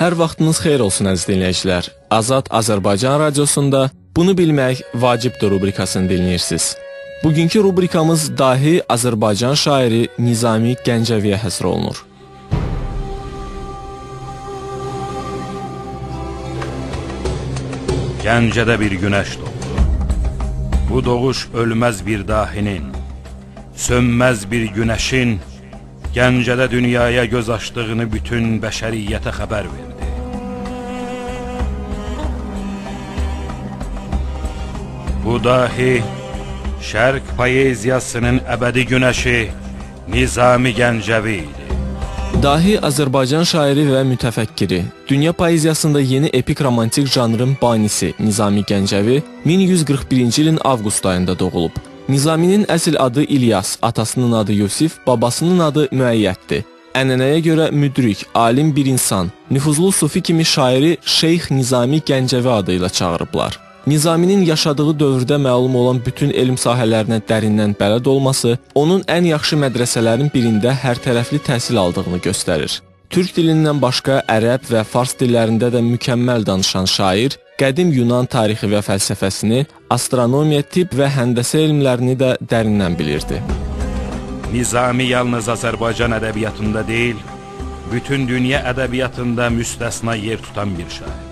Hər vaxtınız xeyir olsun əziz dinləyicilər. Azad Azərbaycan radiosunda Bunu Bilmək Vacibdir rubrikasını dinləyirsiniz. Bugünkü rubrikamız dahi Azərbaycan şairi Nizami Gəncəviyə həsr olunur. Gəncədə bir günəş doğdu. Bu doğuş ölməz bir dahinin, sönməz bir günəşin, Gəncədə dünyaya göz açdığını bütün bəşəriyyətə xəbər verdi. Bu dahi, şərq poeziyasının əbədi günəşi Nizami Gəncəvi idi. Dahi Azərbaycan şairi və mütəfəkkiri, dünya poeziyasında yeni epik romantik janrın banisi Nizami Gəncəvi 1141-ci ilin avqust ayında doğulub. Nizaminin əsl adı İlyas, atasının adı Yusif, babasının adı Müəyyətdir. Ənənəyə görə müdrik, alim bir insan, nüfuzlu sufi kimi şairi Şeyx Nizami Gəncəvi adıyla çağırıblar. Nizaminin yaşadığı dövrdə məlum olan bütün elm sahələrinə dərindən bələd olması, onun ən yaxşı mədrəsələrin birində hərtərəfli təhsil aldığını göstərir. Türk dilindən başqa ərəb və fars dillərində də mükəmməl danışan şair, qədim Yunan tarixi və fəlsəfəsini, astronomiya, tibb və həndəsə elmlərini də dərindən bilirdi. Nizami yalnız Azərbaycan ədəbiyyatında deyil, bütün dünya ədəbiyyatında müstəsna yer tutan bir şairdir.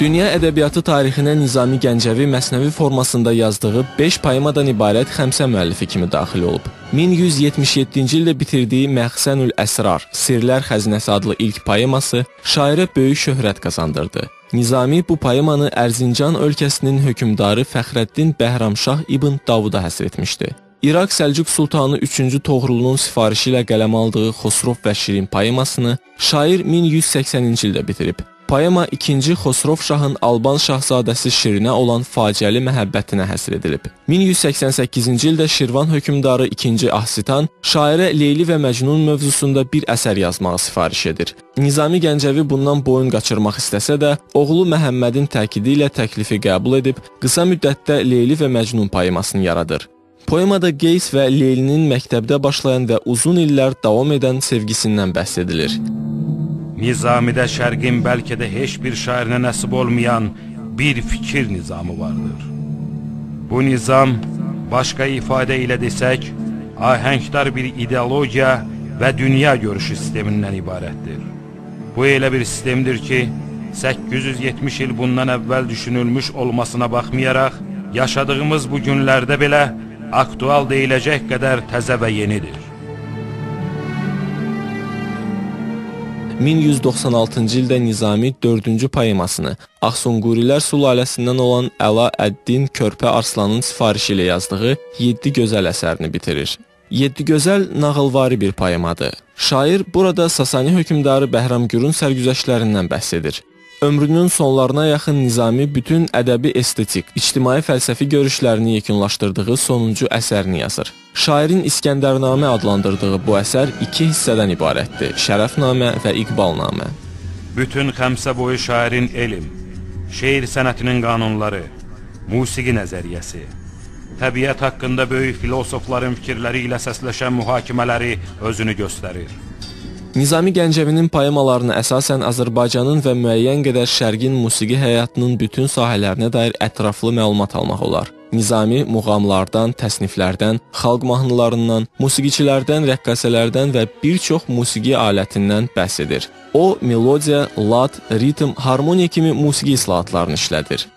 Dünya ədəbiyyatı tarixinə Nizami Gəncəvi məsnəvi formasında yazdığı 5 poemadan ibarət xəmsə müəllifi kimi daxil olub. 1177-ci ildə bitirdiyi Məxsənül Əsrar, Sirlər Xəzinəsi adlı ilk poeması şairə böyük şöhrət qazandırdı. Nizami bu poemanı Ərzincan ölkəsinin hökmdarı Fəxrəddin Bəhramşah İbn Davuda həsr etmişdi. İraq Səlcuq Sultanı 3-cü Toğrulunun sifarişi ilə qələm aldığı Xosrov və Şirin poemasını şair 1180-ci ildə bitirib. Poema 2-ci Xosrov Şahın Alban şahzadəsi Şirinə olan faciəli məhəbbətinə həsr edilib. 1188-ci ildə Şirvan hökmdarı 2-ci Ahsitan şairə Leyli və Məcnun mövzusunda bir əsər yazmağı sifariş edir. Nizami Gəncəvi bundan boyun qaçırmaq istəsə də, oğlu Məhəmmədin təkidi ilə təklifi qəbul edib, qısa müddətdə Leyli və Məcnun poemasını yaradır. Poemada Qeys və Leylinin məktəbdə başlayan və uzun illər davam edən sevgisindən bəhs edilir. Nizamidə şərqin bəlkə də heç bir şairinə nəsib olmayan bir fikir nizamı vardır. Bu nizam, başqa ifadə ilə desək, ahəngdar bir ideologiya və dünya görüşü sistemindən ibarətdir. Bu elə bir sistemdir ki, 870 il bundan əvvəl düşünülmüş olmasına baxmayaraq, yaşadığımız bu günlərdə belə aktual deyiləcək qədər təzə və yenidir. 1196-cı ildə Nizami 4-cü poemasını Axsunqurilər sülaləsindən olan Əla Əddin Körpə Arslanın sifarişi ilə yazdığı 7 gözəl əsərini bitirir. 7 gözəl nağılvari bir poemadır. Şair burada Sasani hökmdarı Bəhramgürün sərgüzəştlərindən bəhs edir. Ömrünün sonlarına yaxın Nizami bütün ədəbi estetik, ictimai fəlsəfi görüşlərini yekunlaşdırdığı sonuncu əsərini yazır. Şairin İskəndərnamə adlandırdığı bu əsər 2 hissədən ibarətdir: Şərəfnamə və İqbalnamə. Bütün xəmsə boyu şairin elm, şeir sənətinin qanunları, musiqi nəzəriyyəsi, təbiət haqqında böyük filosofların fikirləri ilə səsləşən mühakimələri özünü göstərir. Nizami Gəncəvinin poemalarına əsasən Azərbaycanın və müəyyən qədər şərqin musiqi həyatının bütün sahələrinə dair ətraflı məlumat almaq olar. Nizami muğamlardan, təsniflərdən, xalq mahnılarından, musiqiçilərdən, rəqqasələrdən və bir çox musiqi alətindən bəhs edir. O, melodiya, lad, ritm, harmoniya kimi musiqi islahatlarını işlədir.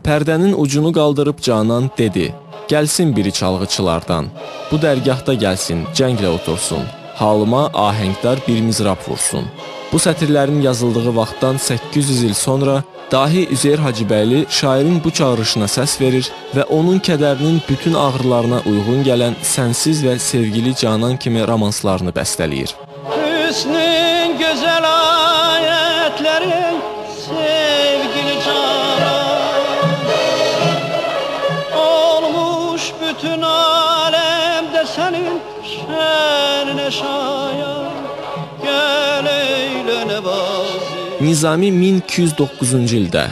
Pərdənin ucunu qaldırıb Canan dedi: "Gəlsin biri çalğıçılardan, bu dərgahda gəlsin, cənglə otursun. Halıma ahəngdar bir mizrab vursun." Bu sətirlərin yazıldığı vaxtdan 800 il sonra dahi Üzeyir Hacıbəyli şairin bu çağırışına səs verir və onun kədərinin bütün ağrılarına uyğun gələn Sənsiz və Sevgili Canan kimi romanslarını bəstələyir. Hüsnün gözəl ayətlərin sevgili canan, olmuş bütün aləmdə sənin şəninə şayan, gəl eylə nəvazi. Nizami 1209-cu ildə,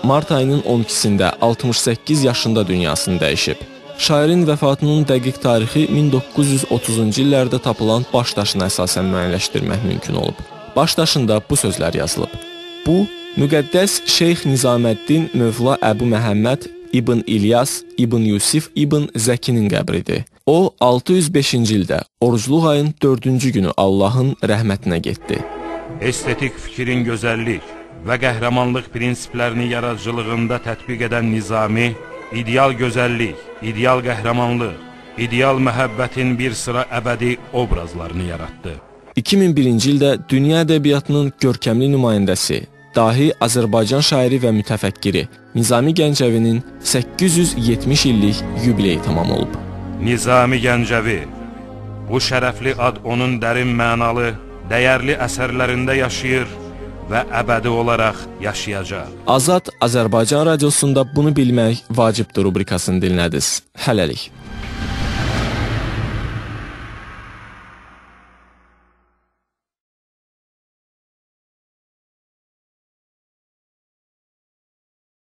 mart ayının 12-sində 68 yaşında dünyasını dəyişib. Şairin vəfatının dəqiq tarixi 1930-cu illərdə tapılan baş daşına əsasən müəyyənləşdirmək mümkün olub. Başdaşında bu sözlər yazılıb. Bu, müqəddəs Şeyx Nizaməddin Mövla Əbu Məhəmməd İbn İlyas İbn Yusif İbn Zəkinin qəbridir. O, 605-ci ildə orucluq ayın 4-cü günü Allahın rəhmətinə getdi. Estetik fikrin gözəllik və qəhrəmanlıq prinsiplərini yaradıcılığında tətbiq edən Nizami, ideal gözəllik, ideal qəhrəmanlıq, ideal məhəbbətin bir sıra əbədi obrazlarını yaratdı. 2001-ci ildə dünya ədəbiyyatının görkəmli nümayəndəsi, dahi Azərbaycan şairi və mütəfəkkiri Nizami Gəncəvinin 870 illik yubileyi tamam olub. Nizami Gəncəvi, bu şərəfli ad onun dərin mənalı, dəyərli əsərlərində yaşayır və əbədi olaraq yaşayacaq. Azad Azərbaycan radiosunda Bunu bilmək vacibdir rubrikasını dinlədiniz. Hələlik.